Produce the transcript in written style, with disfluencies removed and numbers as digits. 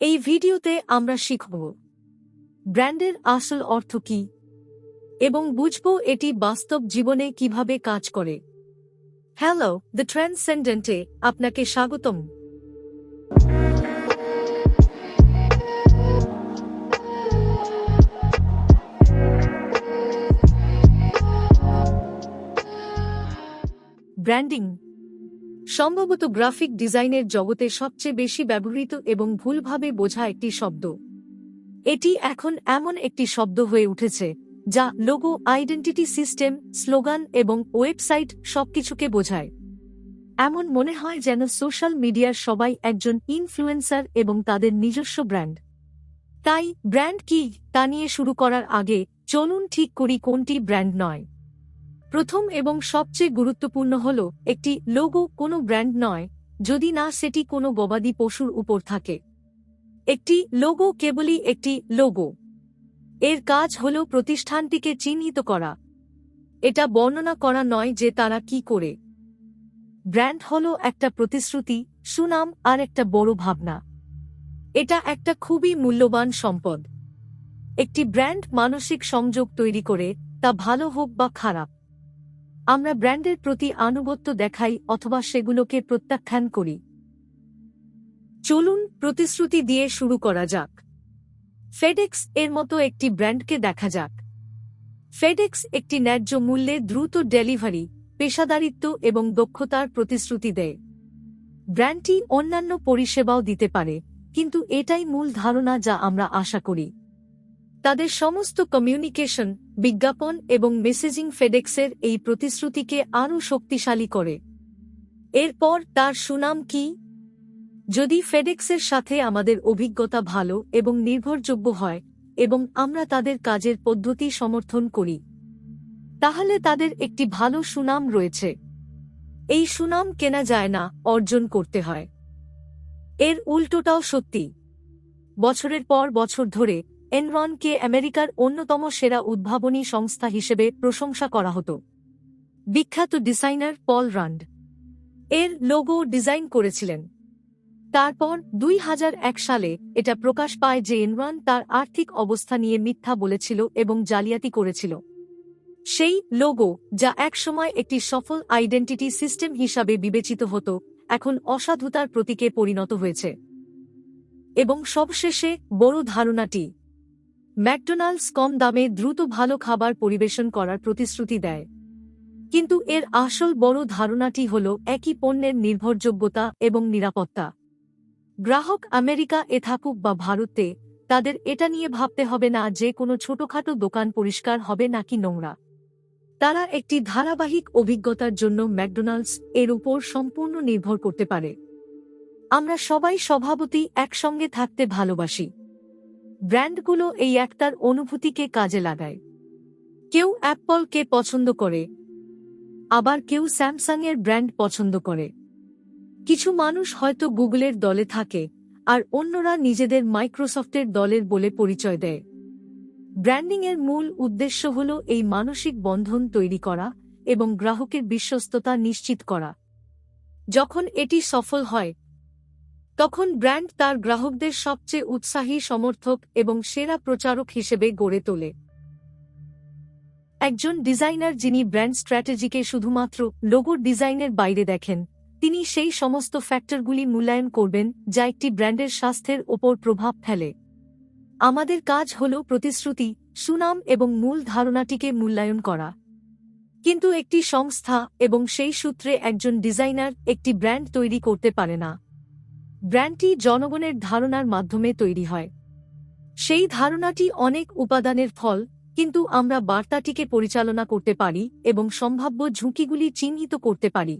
এই ভিডিওতে আমরা শিখব ব্র্যান্ডের আসল অর্থ কী এবং বুঝব এটি বাস্তব জীবনে কিভাবে কাজ করে। হ্যালো, দ্য ট্রান্সেন্ডেন্টে আপনাকে স্বাগতম। ব্র্যান্ডিং সম্ভবত গ্রাফিক ডিজাইনের জগতে সবচেয়ে বেশি ব্যবহৃত এবং ভুলভাবে বোঝা একটি শব্দ। এটি এখন এমন একটি শব্দ হয়ে উঠেছে যা লোগো, আইডেন্টিটি সিস্টেম, স্লোগান এবং ওয়েবসাইট সবকিছুকে বোঝায়। এমন মনে হয় যেন সোশ্যাল মিডিয়ার সবাই একজন ইনফ্লুয়েন্সার এবং তাদের নিজস্ব ব্র্যান্ড। তাই ব্র্যান্ড কি তা নিয়ে শুরু করার আগে চলুন ঠিক করি কোনটি ব্র্যান্ড নয়। প্রথম এবং সবচেয়ে গুরুত্বপূর্ণ হল, একটি লোগো কোনো ব্র্যান্ড নয় যদি না সেটি কোনো গবাদি পশুর উপর থাকে। একটি লোগো কেবলই একটি লোগো। এর কাজ হল প্রতিষ্ঠানটিকে চিহ্নিত করা। এটা বর্ণনা করা নয় যে তারা কি করে। ব্র্যান্ড হল একটা প্রতিশ্রুতি, সুনাম আর একটা বড় ভাবনা। এটা একটা খুবই মূল্যবান সম্পদ। একটি ব্র্যান্ড মানসিক সংযোগ তৈরি করে, তা ভালো হোক বা খারাপ। আমরা ব্র্যান্ডের প্রতি আনুগত্য দেখাই অথবা সেগুলোকে প্রত্যাখ্যান করি। চলুন প্রতিশ্রুতি দিয়ে শুরু করা যাক। ফেডেক্স এর মতো একটি ব্র্যান্ডকে দেখা যাক। ফেডেক্স একটি ন্যায্য মূল্যে দ্রুত ডেলিভারি, পেশাদারিত্ব এবং দক্ষতার প্রতিশ্রুতি দেয়। ব্র্যান্ডটি অন্যান্য পরিষেবাও দিতে পারে, কিন্তু এটাই মূল ধারণা যা আমরা আশা করি। তাদের সমস্ত কমিউনিকেশন, বিজ্ঞাপন এবং মেসেজিং ফেডেক্সের এই প্রতিশ্রুতিকে আরও শক্তিশালী করে। এরপর তার সুনাম কি? যদি ফেডেক্সের সাথে আমাদের অভিজ্ঞতা ভালো এবং নির্ভরযোগ্য হয় এবং আমরা তাদের কাজের পদ্ধতি সমর্থন করি, তাহলে তাদের একটি ভালো সুনাম রয়েছে। এই সুনাম কেনা যায় না, অর্জন করতে হয়। এর উল্টোটাও সত্যি। বছরের পর বছর ধরে এনরনকে আমেরিকার অন্যতম সেরা উদ্ভাবনী সংস্থা হিসেবে প্রশংসা করা হতো। বিখ্যাত ডিজাইনার পল রান্ড এর লোগো ডিজাইন করেছিলেন। তারপর 2001 সালে এটা প্রকাশ পায় যে এনরন তার আর্থিক অবস্থা নিয়ে মিথ্যা বলেছিল এবং জালিয়াতি করেছিল। সেই লোগো, যা একসময় একটি সফল আইডেন্টিটি সিস্টেম হিসাবে বিবেচিত হতো, এখন অসাধুতার প্রতীকে পরিণত হয়েছে। এবং সবশেষে বড় ধারণাটি, ম্যাকডোনাল্ডস কম দামে দ্রুত ভালো খাবার পরিবেশন করার প্রতিশ্রুতি দেয়। কিন্তু এর আসল বড় ধারণাটি হল একই পণ্যের নির্ভরযোগ্যতা এবং নিরাপত্তা। গ্রাহক আমেরিকা এ থাকুক বা ভারতে, তাদের এটা নিয়ে ভাবতে হবে না যে কোনো ছোটখাটো দোকান পরিষ্কার হবে নাকি নোংরা। তারা একটি ধারাবাহিক অভিজ্ঞতার জন্য ম্যাকডোনাল্ডস এর উপর সম্পূর্ণ নির্ভর করতে পারে। আমরা সবাই স্বভাবতই একসঙ্গে থাকতে ভালোবাসি। ব্র্যান্ডগুলো এই একতার অনুভূতিকে কাজে লাগায়। কেউ অ্যাপলকে পছন্দ করে, আবার কেউ স্যামসাংয়ের ব্র্যান্ড পছন্দ করে। কিছু মানুষ হয়তো গুগলের দলে থাকে, আর অন্যরা নিজেদের মাইক্রোসফটের দলের বলে পরিচয় দেয়। ব্র্যান্ডিংয়ের মূল উদ্দেশ্য হল এই মানসিক বন্ধন তৈরি করা এবং গ্রাহকের বিশ্বস্ততা নিশ্চিত করা। যখন এটি সফল হয়, তখন ব্র্যান্ড তার গ্রাহকদের সবচেয়ে উৎসাহী সমর্থক এবং সেরা প্রচারক হিসেবে গড়ে তোলে। একজন ডিজাইনার যিনি ব্র্যান্ড স্ট্র্যাটেজিকে শুধুমাত্র লোগোর ডিজাইনের বাইরে দেখেন, তিনি সেই সমস্ত ফ্যাক্টরগুলি মূল্যায়ন করবেন যা একটি ব্র্যান্ডের স্বাস্থ্যের ওপর প্রভাব ফেলে। আমাদের কাজ হল প্রতিশ্রুতি, সুনাম এবং মূল ধারণাটিকে মূল্যায়ন করা। কিন্তু একটি সংস্থা এবং সেই সূত্রে একজন ডিজাইনার একটি ব্র্যান্ড তৈরি করতে পারে না। ব্র্যান্ডটি জনগণের ধারণার মাধ্যমে তৈরি হয়। সেই ধারণাটি অনেক উপাদানের ফল, কিন্তু আমরা বার্তাটিকে পরিচালনা করতে পারি এবং সম্ভাব্য ঝুঁকিগুলি চিহ্নিত করতে পারি।